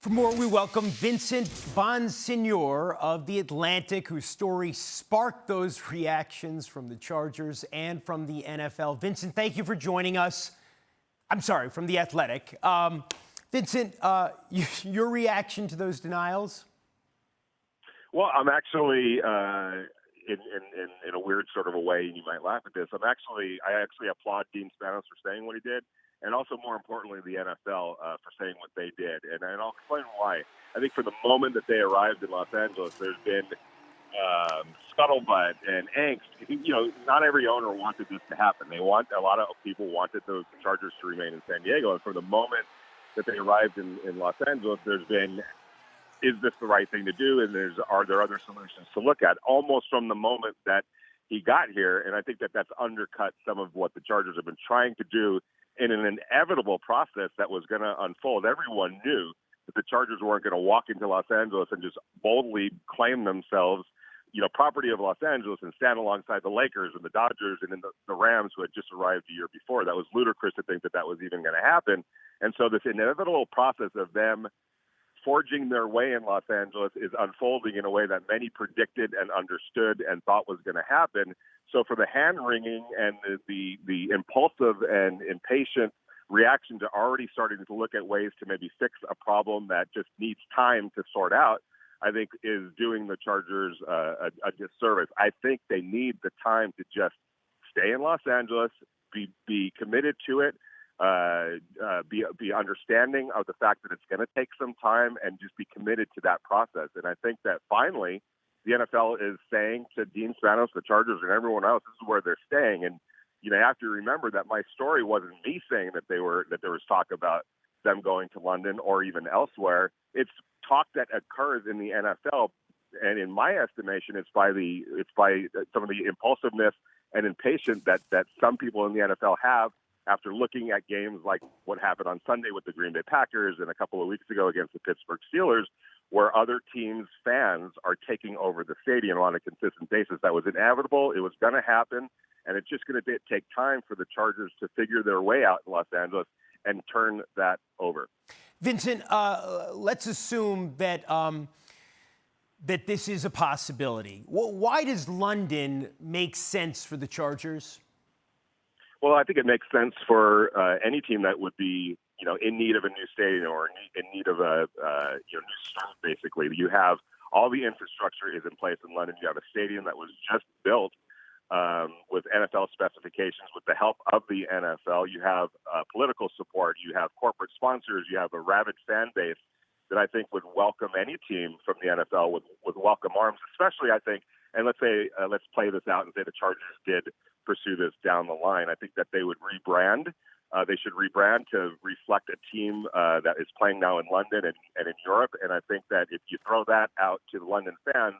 For more, we welcome Vincent Bonsignore of The Atlantic, whose story sparked those reactions from the Chargers and from the NFL. Vincent, thank you for joining us. I'm sorry, from The Athletic. Vincent, your reaction to those denials? Well, I'm actually, in a weird sort of a way, and you might laugh at this, I actually applaud Dean Spanos for saying what he did, and also, more importantly, the NFL for saying what they did. And I'll explain why. I think from the moment that they arrived in Los Angeles, there's been scuttlebutt and angst. You know, not every owner wanted this to happen. A lot of people wanted those Chargers to remain in San Diego. And from the moment that they arrived in Los Angeles, there's been, is this the right thing to do? And are there other solutions to look at? Almost from the moment that he got here, and I think that that's undercut some of what the Chargers have been trying to do in an inevitable process that was going to unfold. Everyone knew that the Chargers weren't going to walk into Los Angeles and just boldly claim themselves, you know, property of Los Angeles and stand alongside the Lakers and the Dodgers and then the Rams who had just arrived a year before. That was ludicrous to think that that was even going to happen. And so this inevitable process of them forging their way in Los Angeles is unfolding in a way that many predicted and understood and thought was going to happen. So for the hand-wringing and the impulsive and impatient reaction to already starting to look at ways to maybe fix a problem that just needs time to sort out, I think is doing the Chargers a disservice. I think they need the time to just stay in Los Angeles, be committed to it, be understanding of the fact that it's going to take some time, and just be committed to that process. And I think that finally the NFL is saying to Dean Spanos, the Chargers, and everyone else, this is where they're staying. And you know, you have to remember that my story wasn't me saying that there was talk about them going to London or even elsewhere. It's talk that occurs in the NFL, and in my estimation, it's by some of the impulsiveness and impatience that some people in the NFL have after looking at games like what happened on Sunday with the Green Bay Packers and a couple of weeks ago against the Pittsburgh Steelers, where other teams' fans are taking over the stadium on a consistent basis. That was inevitable. It was going to happen, and it's just going to take time for the Chargers to figure their way out in Los Angeles and turn that over. Vincent, let's assume that that this is a possibility. Why does London make sense for the Chargers? Well, I think it makes sense for any team that would be, you know, in need of a new stadium or in need of a new start. Basically, you have all the infrastructure is in place in London. You have a stadium that was just built with NFL specifications, with the help of the NFL. You have political support. You have corporate sponsors. You have a rabid fan base that I think would welcome any team from the NFL with welcome arms. Especially, I think, and let's play this out and say the Chargers did pursue this down the line. I think that they would rebrand. They should rebrand to reflect a team that is playing now in London and in Europe. And I think that if you throw that out to the London fans,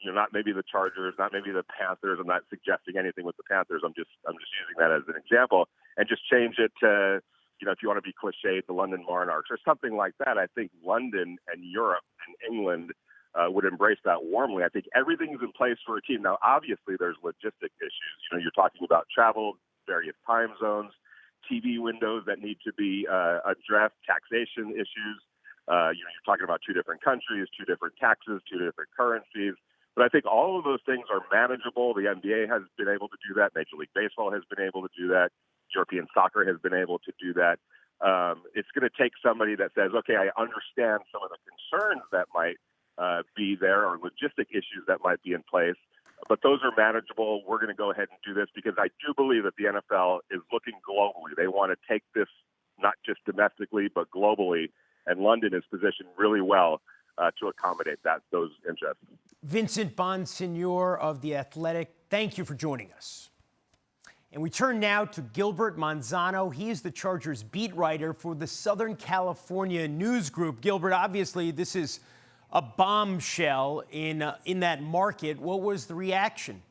you know, not maybe the Chargers, not maybe the Panthers. I'm not suggesting anything with the Panthers. I'm just using that as an example, and just change it to, you know, if you want to be cliched, the London Monarchs or something like that. I think London and Europe and England would embrace that warmly. I think everything's in place for a team. Now, obviously, there's logistic issues. You know, you're talking about travel, various time zones, TV windows that need to be addressed, taxation issues. You know, you're talking about two different countries, two different taxes, two different currencies. But I think all of those things are manageable. The NBA has been able to do that. Major League Baseball has been able to do that. European soccer has been able to do that. It's going to take somebody that says, okay, I understand some of the concerns that might be there or logistic issues that might be in place, but those are manageable. We're going to go ahead and do this because I do believe that the NFL is looking globally. They want to take this not just domestically, but globally, and London is positioned really well to accommodate those interests. Vincent Bonsignore of The Athletic, thank you for joining us. And we turn now to Gilbert Manzano. He is the Chargers beat writer for the Southern California News Group. Gilbert, obviously, this is a bombshell in that market. What was the reaction?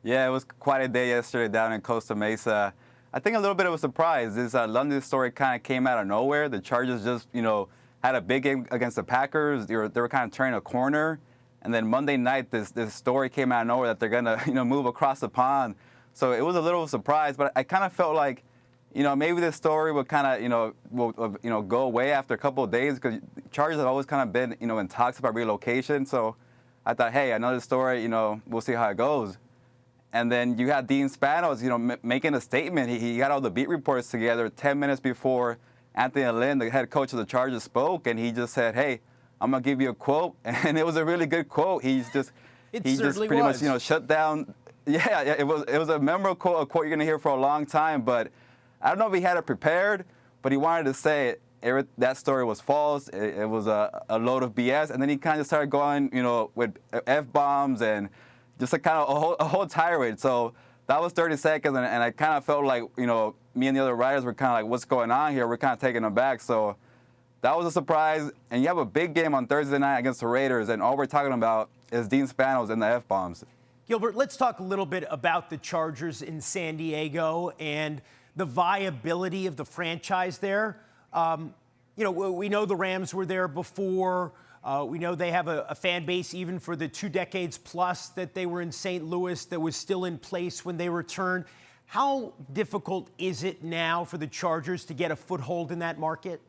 Yeah, it was quite a day yesterday down in Costa Mesa. I think a little bit of a surprise. This London story kind of came out of nowhere. The Chargers just, you know, had a big game against the Packers. They were kind of turning a corner. And then Monday night, this story came out of nowhere that they're going to, you know, move across the pond. So it was a little surprise, but I kind of felt like maybe this story will kind of, will go away after a couple of days because Chargers have always kind of been, in talks about relocation. So I thought, hey, another story, we'll see how it goes. And then you had Dean Spanos, making a statement. He got all the beat reports together 10 minutes before Anthony Lynn, the head coach of the Chargers, spoke, and he just said, hey, I'm going to give you a quote. And it was a really good quote. He just pretty much, shut down. Yeah, it was a memorable quote, a quote you're going to hear for a long time. But I don't know if he had it prepared, but he wanted to say that story was false. It was a load of BS. And then he kind of started going, with F-bombs and just a whole tirade. So that was 30 seconds, and I kind of felt like, me and the other writers were kind of like, what's going on here? We're kind of taken aback. So that was a surprise. And you have a big game on Thursday night against the Raiders, and all we're talking about is Dean Spanos and the F-bombs. Gilbert, let's talk a little bit about the Chargers in San Diego and the viability of the franchise there. We know the Rams were there before. We know they have a fan base even for the 2 decades plus that they were in St. Louis that was still in place when they returned. How difficult is it now for the Chargers to get a foothold in that market?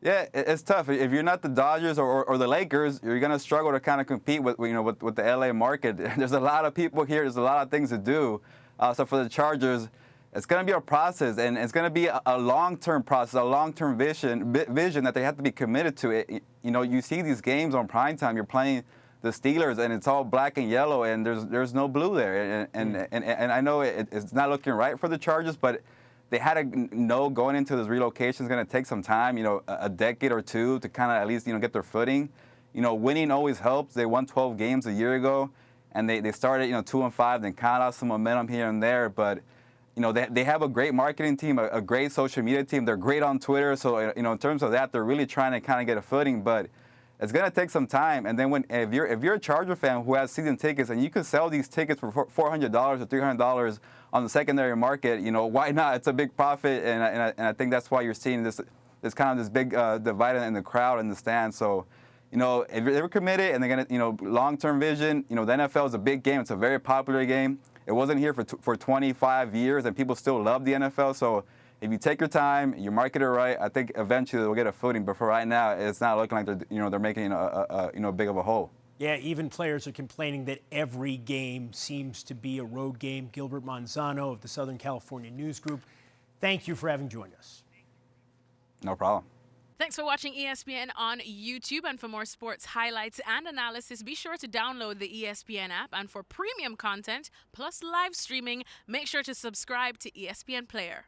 Yeah, it's tough. If you're not the Dodgers or the Lakers, you're going to struggle to kind of compete with the LA market. There's a lot of people here. There's a lot of things to do. So for the Chargers, it's going to be a process, and it's going to be a long-term process, a long-term vision that they have to be committed to. It. You see these games on primetime. You're playing the Steelers, and it's all black and yellow, and there's no blue there. And I know it's not looking right for the Chargers, but they had to know going into this relocation is going to take some time, a decade or two to kind of at least, get their footing. Winning always helps. They won 12 games a year ago, and they started, 2-5, then kind of lost some momentum here and there. But, they have a great marketing team, a great social media team. They're great on Twitter. So, in terms of that, they're really trying to kind of get a footing. But it's going to take some time. And then if you're a Charger fan who has season tickets and you can sell these tickets for $400 or $300 on the secondary market, why not? It's a big profit, and I think that's why you're seeing this kind of this big divide in the crowd and the stands. So, if they're committed and they're gonna, long-term vision, the NFL is a big game. It's a very popular game. It wasn't here for 25 years, and people still love the NFL. So, if you take your time, you market it right, I think eventually they'll get a footing. But for right now, it's not looking like they're making a big of a hole. Yeah, even players are complaining that every game seems to be a road game. Gilbert Manzano of the Southern California News Group, thank you for having joined us. No problem. Thanks for watching ESPN on YouTube. And for more sports highlights and analysis, be sure to download the ESPN app. And for premium content plus live streaming, make sure to subscribe to ESPN Player.